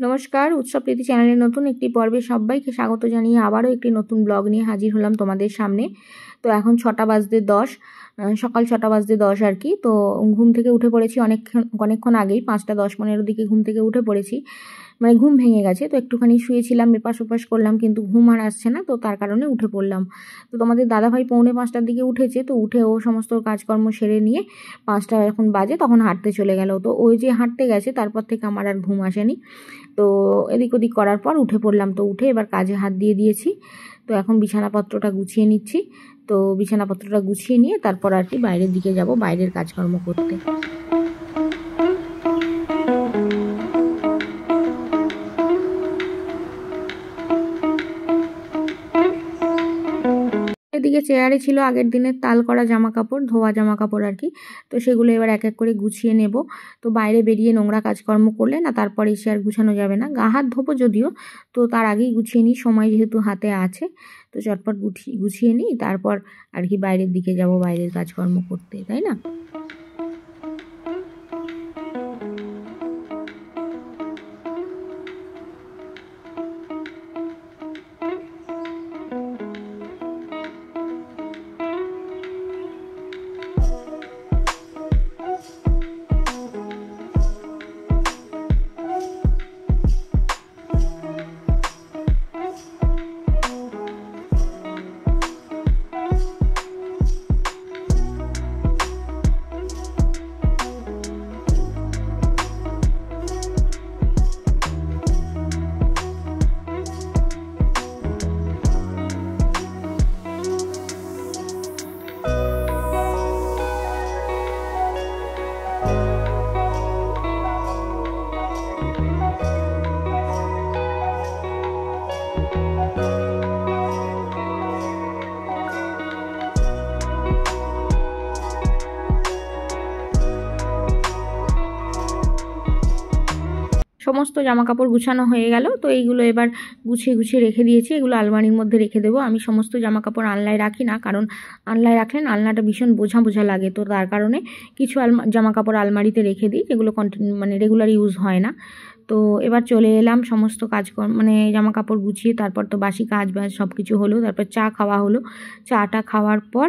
নমস্কার, উৎসব প্রীতি চ্যানেলের নতুন একটি পর্বে সবাইকে স্বাগত জানিয়ে আবারও একটি নতুন ব্লগ নিয়ে হাজির হলাম তোমাদের সামনে। তো এখন 6টা বাজতে 10, সকাল 6টা বাজতে 10 আর কি। তো ঘুম থেকে উঠে পড়েছি অনেকক্ষণ আগেই, 5টা 10-15 দিকে ঘুম থেকে উঠে পড়েছি, মানে ঘুম ভেঙে গেছে। তো একটুখানি শুয়েছিলাম, এপাশ ওপাশ করলাম, কিন্তু ঘুম আর আসছে না, তো তার কারণে উঠে পড়লাম। তো তোমাদের দাদাভাই 4:45টার দিকে উঠেছে, তো উঠে ও সমস্ত কাজকর্ম সেরে নিয়ে 5টা এখন বাজে, তখন হাঁটতে চলে গেল। তো ওই যে হাঁটতে গেছে, তারপর থেকে আমার আর ঘুম আসেনি। তো এদিক ওদিক করার পর উঠে পড়লাম। তো উঠে এবার কাজে হাত দিয়ে দিয়েছি। তো এখন বিছানাপত্রটা গুছিয়ে নিচ্ছি। তো বিছানাপত্রটা গুছিয়ে নিয়ে তারপর আর কি বাইরের দিকে যাব, বাইরের কাজকর্ম করতে। এদিকে চেয়ারে ছিল আগের দিনের তাল করা জামা কাপড়, ধোয়া জামা কাপড় আর কি। তো সেগুলো এবার এক এক করে গুছিয়ে নেব। তো বাইরে বেরিয়ে নোংরা কাজকর্ম করলে না, তারপরে এসে আর গুছানো যাবে না। গা হাত ধোবো যদিও, তো তার আগেই গুছিয়ে নিই, সময় যেহেতু হাতে আছে। তো চটপট গুছিয়ে নিই, তারপর আর কি বাইরের দিকে যাব, বাইরের কাজকর্ম করতে, তাই না? সমস্ত জামা কাপড় গুছানো হয়ে গেল। তো এইগুলো এবার গুছিয়ে রেখে দিয়েছি, এগুলো আলমারির মধ্যে রেখে দেবো। আমি সমস্ত জামা কাপড় আলনায় রাখি না, কারণ আলনায় রাখলে আলনাটা ভীষণ বোঝা লাগে। তো তার কারণে কিছু জামা কাপড় আলমারিতে রেখে দিই, যেগুলো মানে রেগুলার ইউজ হয় না। তো এবার চলে এলাম সমস্ত কাজকর্ম, মানে জামা কাপড় গুছিয়ে, তারপর তো বাসি কাজ বাজ সব কিছু হলো। তারপর চা খাওয়া হলো। চাটা খাওয়ার পর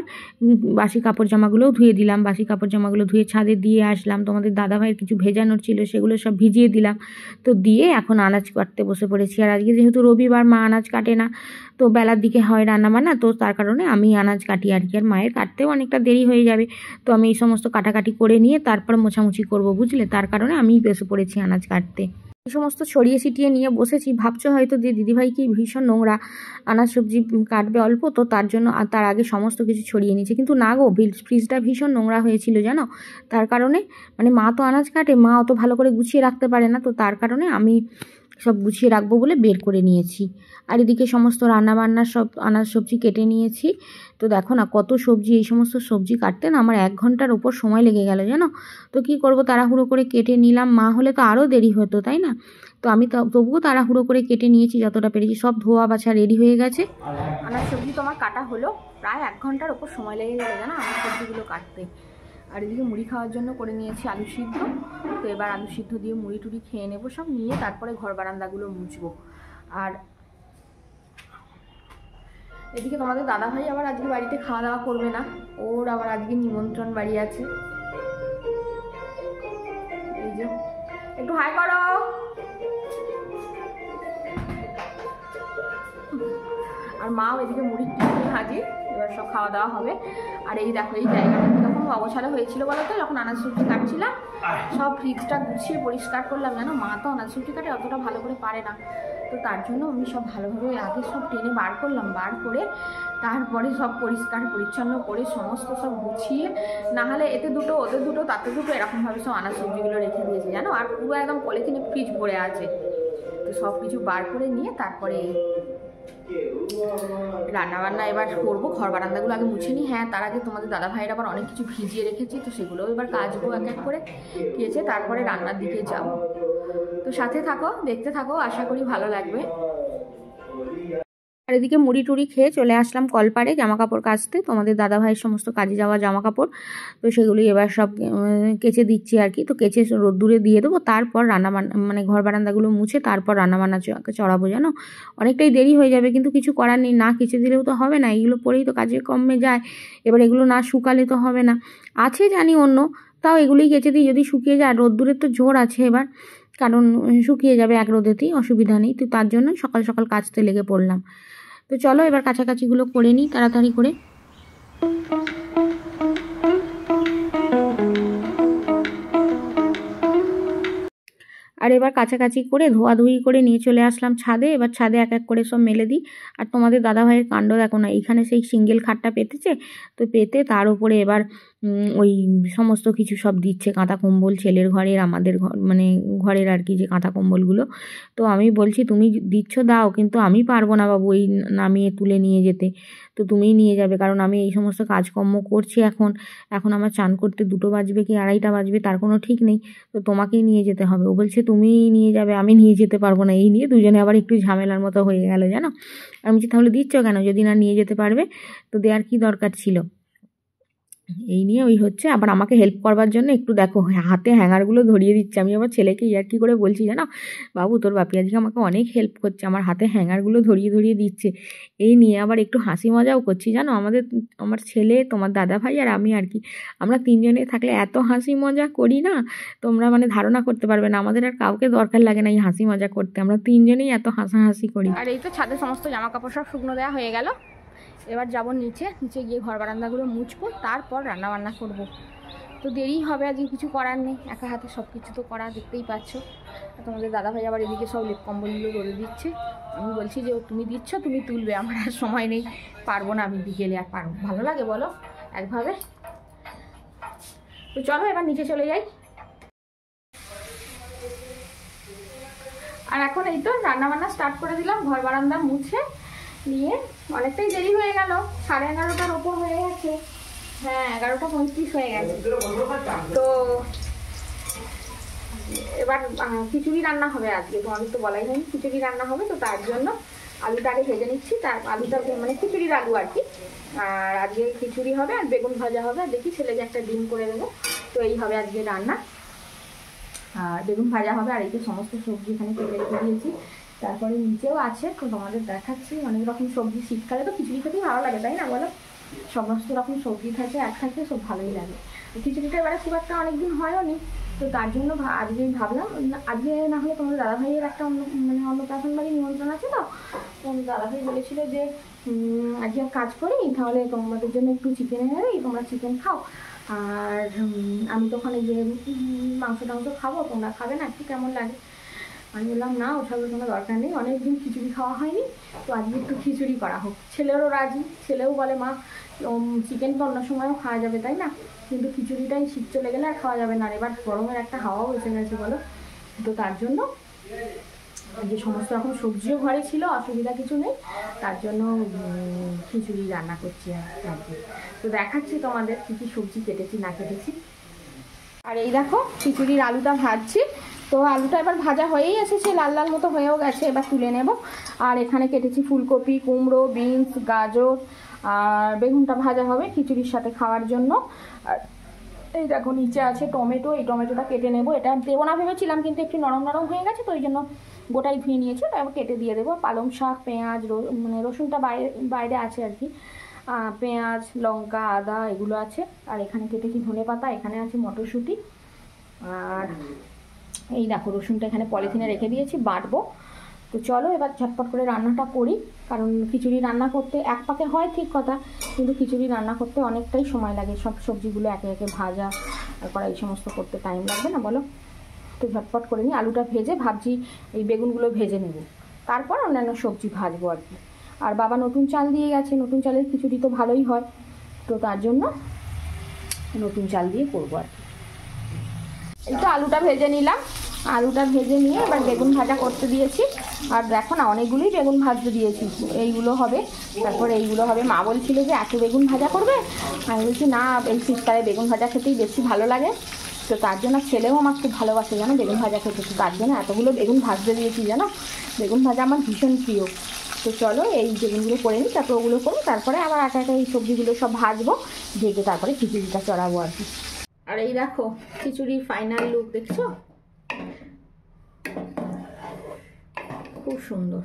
বাসি কাপড় জামাগুলোও ধুয়ে দিলাম। বাসি কাপড় জামাগুলো ধুয়ে ছাদে দিয়ে আসলাম। তোমাদের দাদাভাইয়ের কিছু ভেজানোর ছিল, সেগুলো সব ভিজিয়ে দিলাম। তো দিয়ে এখন আনাজ কাটতে বসে পড়েছি। আর আজকে যেহেতু রবিবার, মা আনাজ কাটে না, তো বেলার দিকে হয় রান্নাবান্না, তো তার কারণে আমি আনাজ কাটি আর কি। আর মায়ের কাটতেও অনেকটা দেরি হয়ে যাবে, তো আমি এই সমস্ত কাটাকাটি করে নিয়ে তারপর মোছামুছি করব, বুঝলে? তার কারণে আমি বসে পড়েছি আনাজ কাটতে। এই সমস্ত ছড়িয়ে ছিটিয়ে নিয়ে বসেছি। ভাবছো হয়তো যে দিদিভাই কি ভীষণ নোংরা, আনাজ সবজি কাটবে অল্প, তো তার জন্য তার আগে সমস্ত কিছু ছড়িয়ে নিয়েছে। কিন্তু না গো, ফ্রিজটা ভীষণ নোংরা হয়েছিল জানো। তার কারণে মানে মা তো আনাজ কাটে, মা অত ভালো করে গুছিয়ে রাখতে পারে না, তো তার কারণে আমি সব গুছিয়ে রাখবো বলে বের করে নিয়েছি। আর এদিকে সমস্ত রান্নাবান্নার সব আনাজ সবজি কেটে নিয়েছি। তো দেখো না কত সবজি, এই সমস্ত সবজি কাটতে না আমার 1 ঘন্টার ওপর সময় লেগে গেল জানো। তো কি করব, তাড়াহুড়ো করে কেটে নিলাম। মা হলে তো আরও দেরি হতো, তাই না? তো আমি তবুও তাড়াহুড়ো করে কেটে নিয়েছি যতটা পেরেছি। সব ধোয়া বাছা রেডি হয়ে গেছে। আনাজ সবজি তো আমার কাটা হলো, প্রায় 1 ঘন্টার ওপর সময় লেগে গেল জানো আনাজ সবজিগুলো কাটতে। আর এদিকে মুড়ি খাওয়ার জন্য করে নিয়েছি আলু সিদ্ধ। তো এবার আলু সিদ্ধ দিয়ে মুড়ি টুড়ি খেয়ে নেবো সব, নিয়ে তারপরে ঘর বারান্দাগুলো মুছবো। আর এদিকে তোমাদের দাদাভাই আবার আজকে বাড়িতে খাওয়া দাওয়া করবে না, ওর আবার আজকে নিমন্ত্রণ বাড়ি আছে। এই যে একটু হাই করো। আর মাও এদিকে মুড়ি হাজির, এবার সব খাওয়া দাওয়া হবে। আর এই দেখো এই জায়গাটা কীরকম অবসাদা হয়েছিল বলো তো, যখন আনাজ সবজি কাটছিলাম। সব ফ্রিজটা গুছিয়ে পরিষ্কার করলাম জানো। মা তো আনাজ সবজি কাটে অতটা ভালো করে পারে না, তো তার জন্য আমি সব ভালোভাবে আগে সব টেনে বার করলাম, বার করে তারপরে সব পরিষ্কার পরিচ্ছন্ন করে সমস্ত সব গুছিয়ে, নাহলে এতে দুটো ওতে দুটো তাতে দুটো এরকমভাবে সব আনাজ সবজিগুলো রেখে দিয়েছি জানো। আর পুরো একদম পলিথিনে ফ্রিজ ভরে আছে। তো সব কিছু বার করে নিয়ে তারপরে রান্নাবান্না এবার করবো। ঘর বারান্দাগুলো আগে মুছে নিই। হ্যাঁ, তার আগে তোমাদের দাদাভাইয়ের আবার অনেক কিছু ভিজিয়ে রেখেছি, তো সেগুলোও এবার কাচবো এক এক করে কেচে, তারপরে রান্নার দিকে যাব। তো সাথে থাকো, দেখতে থাকো, আশা করি ভালো লাগবে। আর এদিকে মুড়ি টুড়ি খেয়ে চলে আসলাম কলপারে জামা কাপড় কাচতে, তোমাদের দাদাভাইয়ের সমস্ত কাজে যাওয়া জামা কাপড়। তো সেগুলি এবার সব কেচে দিচ্ছি আর কি। তো কেচে রোদ্দুরে দিয়ে দেবো, তারপর মানে ঘর বারান্দাগুলো মুছে তারপর রান্নাবান্না চড়াবো। জানো অনেকটাই দেরি হয়ে যাবে, কিন্তু কিছু করার নেই, না কেচে দিলেও তো হবে না, এইগুলো পরেই তো কাজে কমে যায়। এবার এগুলো না শুকালে তো হবে না, আছে জানি অন্য, তাও এগুলোই কেচে দিই, যদি শুকিয়ে যায়। রোদ্দুরের তো জোর আছে এবার, কারণ শুকিয়ে যাবে এক রোদেতেই, অসুবিধা নেই। তো তার জন্য সকাল সকাল কাচতে লেগে পড়লাম। তো চলো এবার কাছাকাছিগুলো করে নিই তাড়াতাড়ি করে। আর এবার কাছাকাছি করে ধোয়াধুয়ি করে নিয়ে চলে আসলাম ছাদে। এবার ছাদে এক এক করে সব মেলে দিই। আর তোমাদের দাদাভাইয়ের কাণ্ড দেখো না, এইখানে সেই সিঙ্গেল খাটটা পেতেছে, তো পেতে তার উপরে এবার ওই সমস্ত কিছু সব দিচ্ছে, কাঁথা কম্বল, ছেলের ঘরের, আমাদের ঘর মানে ঘরের আর কি, যে কাঁথা কম্বলগুলো। তো আমি বলছি তুমি দিচ্ছ দাও, কিন্তু আমি পারবো না বাবু এই নামিয়ে তুলে নিয়ে যেতে, তো তুমিই নিয়ে যাবে, কারণ আমি এই সমস্ত কাজকর্ম করছি। এখন আমার চান করতে 2টো বাজবে কি 2:30টা বাজবে তার কোনো ঠিক নেই, তো তোমাকেই নিয়ে যেতে হবে। ও বলছে তুমিই নিয়ে যাবে, আমি নিয়ে যেতে পারবো না। এই নিয়ে দুজনে আবার একটু ঝামেলার মতো হয়ে গেল জানো। আমি বলছি তাহলে দিচ্ছ কেন, যদি না নিয়ে যেতে পারবে তো দেওয়ার কি দরকার ছিল। এই নিয়ে ওই হচ্ছে। আবার আমাকে হেল্প করবার জন্য একটু দেখো হাতে হ্যাঙ্গারগুলো ধরিয়ে দিচ্ছে। আমি আবার ছেলেকে ইয়ার্কি করে বলছি জানো, বাবু তোর বাপি আজকে আমাকে অনেক হেল্প করছে, আমার হাতে হ্যাঙ্গারগুলো ধরিয়ে ধরিয়ে দিচ্ছে। এই নিয়ে আবার একটু হাসি মজাও করছি জানো। আমার ছেলে, তোমার দাদা ভাই আর আমি আর কি, আমরা 3জনে থাকলে এত হাসি মজা করি না, তোমরা মানে ধারণা করতে পারবে না। আমাদের আর কাউকে দরকার লাগে না এই হাসি মজা করতে, আমরা 3জনেই এত হাসাহাসি করি। আর এই তো ছাদে সমস্ত জামা কাপড় সব শুকনো দেওয়া হয়ে গেল। এবার যাব নিচে গিয়ে ঘর বারান্দাগুলো মুছবো, তারপর রান্নাবান্না করব। তো দেরি হবে, আজকে কিছু করার নেই, একা হাতে সব কিছু তো করা, দেখতেই পাচ্ছ। তোমাদের দাদাভাই আবার এদিকে সব লেপ কম্বলগুলো রোদে দিচ্ছে। আমি বলছি যে তুমি দিচ্ছ তুমি তুলবে, আমার আর সময় নেই, পারবো না আমি বিকেলে, আর পারবো, ভালো লাগে বলো একভাবে। তো চলো এবার নিচে চলে যাই। আর এখন এই তো রান্নাবান্না স্টার্ট করে দিলাম, ঘর বারান্দা মুছে নিয়ে। অনেকটাই দেরি হয়ে গেল, 11:30টার ওপর হয়ে গেছে। হ্যাঁ 11:35 হয়ে গেছে। তো এবার খিচুড়ি রান্না হবে আজকে, তোমাদের তো বলাই হয়নি, খিচুড়ি রান্না হবে। তো তার জন্য আলুটা আগে ভেজে নিচ্ছি, তার আলুটা মানে খিচুড়ির আলু আর কি। আর আজকে খিচুড়ি হবে আর বেগুন ভাজা হবে, আর দেখি ছেলেকে একটা ডিম করে দেবো। তো এই হবে আজকে রান্না, আর বেগুন ভাজা হবে। আর এই যে সমস্ত সবজি এখানে কেটে রেখে দিয়েছি, তারপরে নিচেও আছে, তো তোমাদের দেখাচ্ছি। অনেক রকম সবজি, শীতকালে তো খিচুড়ি খেতেই ভালো লাগে তাই না বলো, সমস্ত রকম সবজি থাকে এক থাকে, সব ভালোই লাগে। খিচুড়িটা এবারে খুব একটা অনেকদিন হয়ও নি, তো তার জন্য আজকে ভাবলাম আজকে না হলে তোমাদের দাদাভাইয়ের একটা মানে অন্নপ্রাশন বাড়ি নিমন্ত্রণ আছে। তো তোমাদের দাদাভাই বলেছিল যে আজকে কাজ করি, তাহলে তোমাদের জন্য একটু চিকেন এনে দেই, তোমরা চিকেন খাও, আর আমি তো ওখানে যে মাংস টাংস খাবো, তোমরা খাবে না, একটু কেমন লাগে। আমি বললাম না ওসবের কোনো দরকার নেই, অনেকদিন খিচুড়ি খাওয়া হয়নি, তো আজকে একটু খিচুড়ি করা হোক। ছেলেরও রাজি, ছেলেও বলে মা চিকেন তো অন্য সময়ও খাওয়া যাবে তাই না, কিন্তু খিচুড়িটাই শীত চলে গেলে আর খাওয়া যাবে না, আর এবার গরমের একটা হাওয়াও এসে গেছে বলো। তো তার জন্য যে সমস্ত রকম সবজিও ঘরে ছিল, অসুবিধা কিছু নেই, তার জন্য খিচুড়ি রান্না করছি আজকে। তো দেখাচ্ছি তোমাদের কী কী সবজি কেটেছি না কেটেছি। আর এই দেখো খিচুড়ির আলুটা ভাজছি, তো আলুটা এবার ভাজা হয়েই এসেছে, লাল লাল মতো হয়েও গেছে, এবার তুলে নেব। আর এখানে কেটেছি ফুলকপি, কুমড়ো, বিনস, গাজর, আর বেগুনটা ভাজা হবে খিচুড়ির সাথে খাওয়ার জন্য। আর এই দেখো নিচে আছে টমেটো, এই টমেটোটা কেটে নেব। এটা দেবো না ভেবেছিলাম, কিন্তু একটু নরম নরম হয়ে গেছে, তো ওই জন্য গোটাই ধুয়ে নিয়েছি, তারপর কেটে দিয়ে দেবো। পালং শাক, পেঁয়াজ, মানে রসুনটা বাইরে আছে আর কি, পেঁয়াজ, লঙ্কা, আদা এগুলো আছে। আর এখানে কেটেছি ধনেপাতা, এখানে আছে মটরশুঁটি, আর এই দেখো রসুনটা এখানে পলিথিনে রেখে দিয়েছি, বাটবো। তো চলো এবার ঝটপট করে রান্নাটা করি, কারণ খিচুড়ি রান্না করতে এক পাকে হয় ঠিক কথা, কিন্তু খিচুড়ি রান্না করতে অনেকটাই সময় লাগে, সব সবজিগুলো একে একে ভাজা করা এই সমস্ত করতে টাইম লাগবে না বলো। তো ঝটপট করে নিই, আলুটা ভেজে ভাবছি এই বেগুনগুলো ভেজে নেব, তারপর অন্যান্য সবজি ভাজবো আর কি। আর বাবা নতুন চাল দিয়ে গেছে, নতুন চালের খিচুড়ি তো ভালোই হয়, তো তার জন্য নতুন চাল দিয়ে করবো আর কি। এই তো আলুটা ভেজে নিলাম, আলুটা ভেজে নিয়ে এবার বেগুন ভাজা করতে দিয়েছি। আর দেখো না অনেকগুলোই বেগুন ভাজতে দিয়েছি, এইগুলো হবে, তারপর এইগুলো হবে। মা বলছিল যে এত বেগুন ভাজা করবে, আমি বলছি না এই শীতকালে বেগুন ভাজা খেতেই বেশি ভালো লাগে, তো তার জন্য ছেলেও আমার খুব ভালোবাসে জানো বেগুন ভাজা খেতে, তো তার জন্য এতগুলো বেগুন ভাজতে দিয়েছি জানো। বেগুন ভাজা আমার ভীষণ প্রিয়, তো চলো এই বেগুনগুলো করে নিই, তারপর ওগুলো করবো, তারপরে আবার একা একা এই সবজিগুলো সব ভাজবো, ভেজে তারপরে খিচুড়িটা চড়াবো আর কি। আর এই দেখো খিচুড়ির ফাইনাল লুক, দেখছো খুব সুন্দর,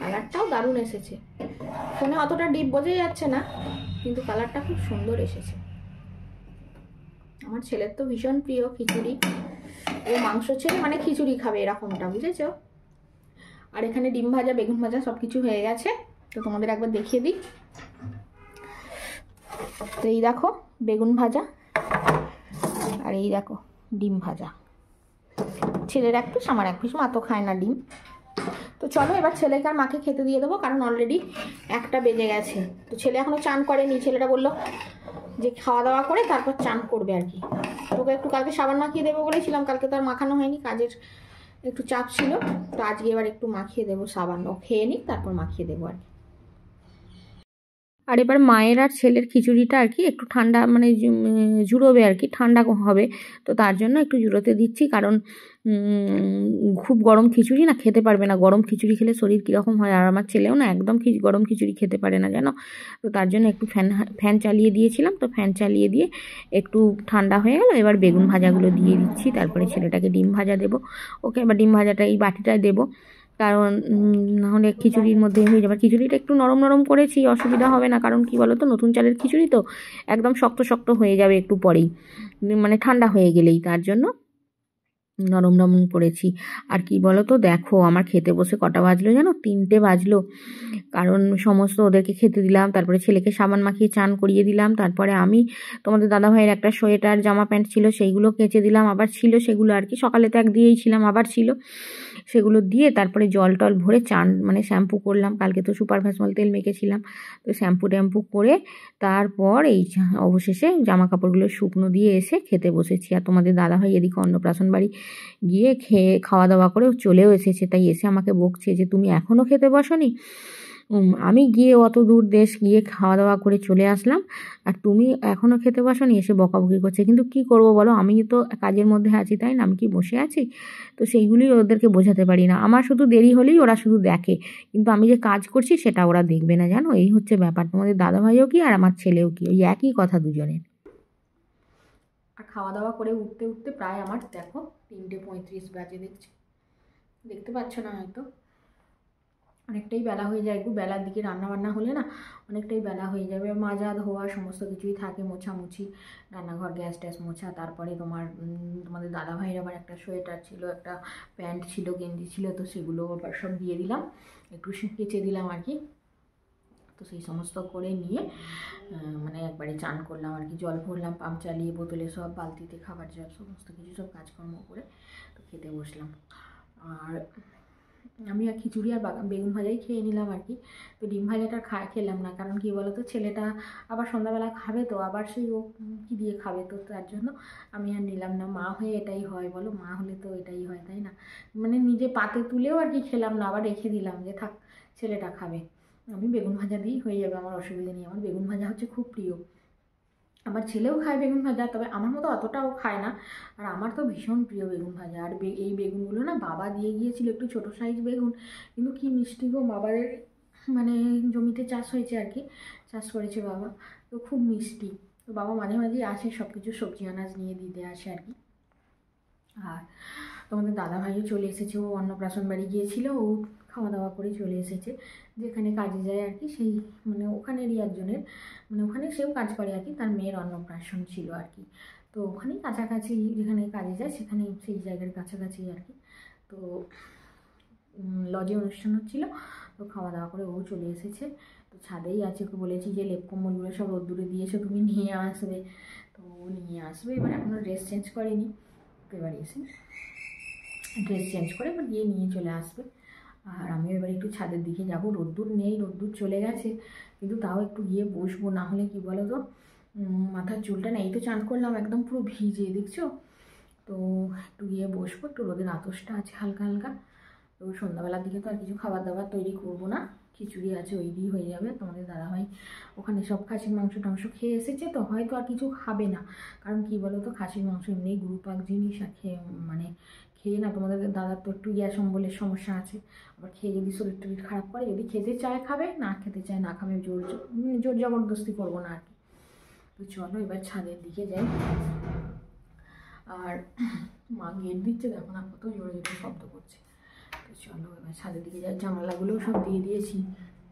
কালারটাও দারুণ এসেছে। ফোনে অতটা ডিপ বোঝাই যাচ্ছে না, কিন্তু কালারটা খুব সুন্দর এসেছে। আমার ছেলের তো ভীষণ প্রিয় খিচুড়ি, ও মাংস ছেড়ে মানে খিচুড়ি খাবে এরকমটা, বুঝেছো। আর এখানে ডিম ভাজা, বেগুন ভাজা সব কিছু হয়ে গেছে, তো তোমাদের একবার দেখিয়ে দিই। তো এই দেখো বেগুন ভাজা, আর এই দেখো ডিম ভাজা। ছেলের এক পিস, আমার এক পিস, মা তো খায় না ডিম। তো চলো এবার ছেলেকে আর মাকে খেতে দিয়ে দেবো, কারণ অলরেডি 1টা বেজে গেছে। তো ছেলে এখনও চান করেনি, ছেলেটা বললো যে খাওয়া দাওয়া করে তারপর চান করবে আর কি। তোকে একটু কালকে সাবান মাখিয়ে দেবো বলেছিলাম, কালকে তো আর মাখানো হয়নি, কাজের একটু চাপ ছিল, তো আজকে এবার একটু মাখিয়ে দেবো সাবান, ও খেয়ে নিক তারপর মাখিয়ে দেবো আর কি। আর এবার মায়ের আর ছেলের খিচুড়িটা আর কি একটু ঠান্ডা মানে জুড়োবে আর কি, ঠান্ডা হবে, তো তার জন্য একটু জুড়োতে দিচ্ছি, কারণ খুব গরম খিচুড়ি না খেতে পারবে না, গরম খিচুড়ি খেলে শরীর কীরকম হয়। আর আমার ছেলেও না একদম গরম খিচুড়ি খেতে পারে না জানো, তো তার জন্য একটু ফ্যান চালিয়ে দিয়েছিলাম, তো ফ্যান চালিয়ে দিয়ে একটু ঠান্ডা হয়ে গেল। এবার বেগুন ভাজাগুলো দিয়ে দিচ্ছি, তারপরে ছেলেটাকে ডিম ভাজা দেবো, ওকে এবার ডিম ভাজাটা এই বাটিটায় দেবো, কারণ নাহলে খিচুড়ির মধ্যে হয়ে যাবে। খিচুড়িটা একটু নরম নরম করেছি, অসুবিধা হবে না, কারণ কি বলো তো নতুন চালের খিচুড়ি তো একদম শক্ত শক্ত হয়ে যাবে একটু পরেই, মানে ঠান্ডা হয়ে গেলেই, তার জন্য নরম নরম করেছি। আর কি বলো তো দেখো আমার খেতে বসে কটা বাজলো জানো, 3টে বাজলো, কারণ সমস্ত ওদেরকে খেতে দিলাম, তারপরে ছেলেকে সাবান মাখিয়ে চান করিয়ে দিলাম, তারপরে আমি তোমাদের দাদাভাইয়ের একটা সোয়েটার জামা প্যান্ট ছিল সেইগুলো কেচে দিলাম, আবার ছিল সেগুলো আর কি, সকালে তো এক দিয়েই ছিলাম, আবার ছিল সেগুলো দিয়ে তারপরে জল টল ভরে চান মানে শ্যাম্পু করলাম, কালকে তো সুপার ভ্যাসমল তেল মেখেছিলাম, তো শ্যাম্পু ট্যাম্পু করে তারপর এই অবশেষে জামা কাপড়গুলো শুকনো দিয়ে এসে খেতে বসেছি। আর তোমাদের দাদাভাই এদিকে অন্নপ্রাশন বাড়ি গিয়ে খাওয়া দাওয়া করে চলেও এসেছে, তাই এসে আমাকে বকছে যে তুমি এখনও খেতে বসোনি। আমি গিয়ে অত দূর দেশ গিয়ে খাওয়া দাওয়া করে চলে আসলাম, আর তুমি এখনও খেতে বসোনি, এসে বকাবকি করছে। কিন্তু কি করব বলো, আমি তো কাজের মধ্যে আছি, তাই না, আমি কি বসে আছি? তো সেইগুলোই ওদেরকে বোঝাতে পারি না, আমার শুধু দেরি হলেই ওরা শুধু দেখে, কিন্তু আমি যে কাজ করছি সেটা ওরা দেখবে না জানো, এই হচ্ছে ব্যাপার। তোমাদের দাদাভাইও কি আর আমার ছেলেও কি, ওই একই কথা দুজনের। আর খাওয়া দাওয়া করে উঠতে উঠতে প্রায় আমার দেখো 3:35 বাজে, দেখতে পাচ্ছ না হয়তো, অনেকটাই বেলা হয়ে যায়। একটু বেলার দিকে রান্নাবান্না হলে না অনেকটাই বেলা হয়ে যাবে, মাজা ধোয়া সমস্ত কিছুই থাকে, মোছামুছি, রান্নাঘর গ্যাস ট্যাস মোছা, তারপরে তোমাদের দাদাভাইয়ের আবার একটা সোয়েটার ছিল, একটা প্যান্ট ছিল, গেঞ্জি ছিল, তো সেগুলো আবার সব দিয়ে দিলাম, একটু কেচে দিলাম আর কি। তো সেই সমস্ত করে নিয়ে মানে একবারে চান করলাম আর কি, জল ভরলাম পাম্প চালিয়ে, বোতলে সব বালতিতে খাবার জল সমস্ত কিছু সব কাজকর্ম করে তো খেতে বসলাম। আর আমি আর খিচুড়ি আর বেগুন ভাজাই খেয়ে নিলাম আর কি। তো ডিম ভাজাটা খেলাম না, কারণ কি বলো তো ছেলেটা আবার সন্ধ্যাবেলা খাবে, তো আবার সেই ও কী দিয়ে খাবে, তো তার জন্য আমি আর নিলাম না। মা হয়ে এটাই হয় বলো, মা হলে তো এটাই হয় তাই না, মানে নিজে পাতে তুলেও আর কি খেলাম না, আবার রেখে দিলাম যে থাক ছেলেটা খাবে, আমি বেগুন ভাজা দিয়েই হয়ে যাবে, আমার অসুবিধা নেই। আমার বেগুন ভাজা হচ্ছে খুব প্রিয়, আমার ছেলেও খায় বেগুন ভাজা, তবে আমার মতো অতটাও খায় না, আর আমার তো ভীষণ প্রিয় বেগুন ভাজা। আর এই বেগুনগুলো না বাবা দিয়ে গিয়েছিল, একটু ছোটো সাইজ বেগুন, কিন্তু কি মিষ্টি গো, বাবার মানে জমিতে চাষ হয়েছে আর কি, চাষ করেছে বাবা, তো খুব মিষ্টি। তো বাবা মাঝে মাঝেই আসে সব কিছু সবজি আনাজ নিয়ে দিতে আসে আর কি। আর তোমাদের দাদাভাইও চলে এসেছে, ও অন্নপ্রাশন বাড়ি গিয়েছিল, ও খাওয়া দাওয়া করে চলে এসেছে, যেখানে কাজে যায় আর কি, সেই মানে ওখানেরই একজনের, মানে ওখানে সেও কাজ করে আর কি, তার মেয়ের অন্নপ্রাশন ছিল আর কি, তো ওখানেই কাছাকাছি যেখানে কাজে যায় সেখানে সেই জায়গার কাছাকাছি আর কি। তো লজে অনুষ্ঠান হচ্ছিল, তো খাওয়া দাওয়া করে ও চলে এসেছে, তো ছাদেই আছে, ওকে বলেছি যে লেপ কম্বলগুলো সব রোদ্দুরে দিয়েছো তুমি নিয়ে আসবে, তো ও নিয়ে আসবে। এবার এখনও ড্রেস চেঞ্জ করেনি, তো এবার এসে ড্রেস চেঞ্জ করে এবার গিয়ে নিয়ে চলে আসবে। আর আমিও এবার একটু ছাদের দিকে যাব, রোদ্দুর নেই, রোদ্দুর চলে গেছে, কিন্তু তাও একটু গিয়ে বসবো, না হলে কি বলো তো মাথার চুলটা না, এই তো চান করলাম একদম পুরো ভিজে দেখছো, তো একটু গিয়ে বসবো, একটু রোদের আতসটা আছে হালকা হালকা। তো সন্ধ্যাবেলার দিকে তো আর কিছু খাবার দাবার তৈরি করব না, খিচুড়ি আছে ওই দিয়ে হয়ে যাবে। তোমাদের দাদাভাই ওখানে সব খাসির মাংস টাংস খেয়ে এসেছে, তো হয়তো আর কিছু খাবে না, কারণ কি বলো তো খাসির মাংস এমনি গুরুপাক জিনিস, আর খেয়ে মানে খেয়ে না, তোমাদের দাদার তো একটু গ্যাস অম্বলের সমস্যা আছে, আবার খেয়ে যদি শরীর টরীর খারাপ করে, যদি খেতে চায় খাবে, না খেতে চায় না খাবে, জোর জবরদস্তি করবো না আর কি। তো চলো এবার ছাদের দিকে যাই। আর মা গেট দিচ্ছে, দেখো না কত জোরে জোরে শব্দ করছে। তো চলো এবার ছাদের দিকে যাই। জানালাগুলোও সব দিয়ে দিয়েছি,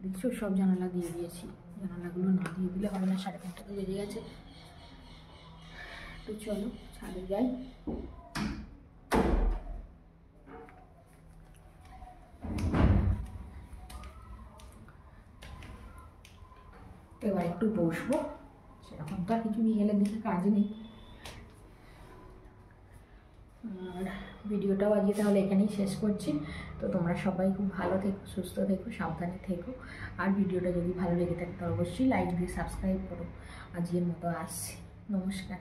দেখছো সব জানালা দিয়ে দিয়েছি, জানালাগুলো না দিয়ে দিলে হবে না, 5:30 তো বেজে গেছে। তো চলো ছাদে যাই। এবার একটু বসবো, সেরকম তো আর কিছু বিকেলের দিকে কাজ নেই। আর ভিডিওটাও আজকে তাহলে এখানেই শেষ করছি। তো তোমরা সবাই খুব ভালো থেকো, সুস্থ থেকো, সাবধানে থেকো। আর ভিডিওটা যদি ভালো লেগে থাকে তো অবশ্যই লাইক দিয়ে সাবস্ক্রাইব করো। আজকের মতো আসছি, নমস্কার।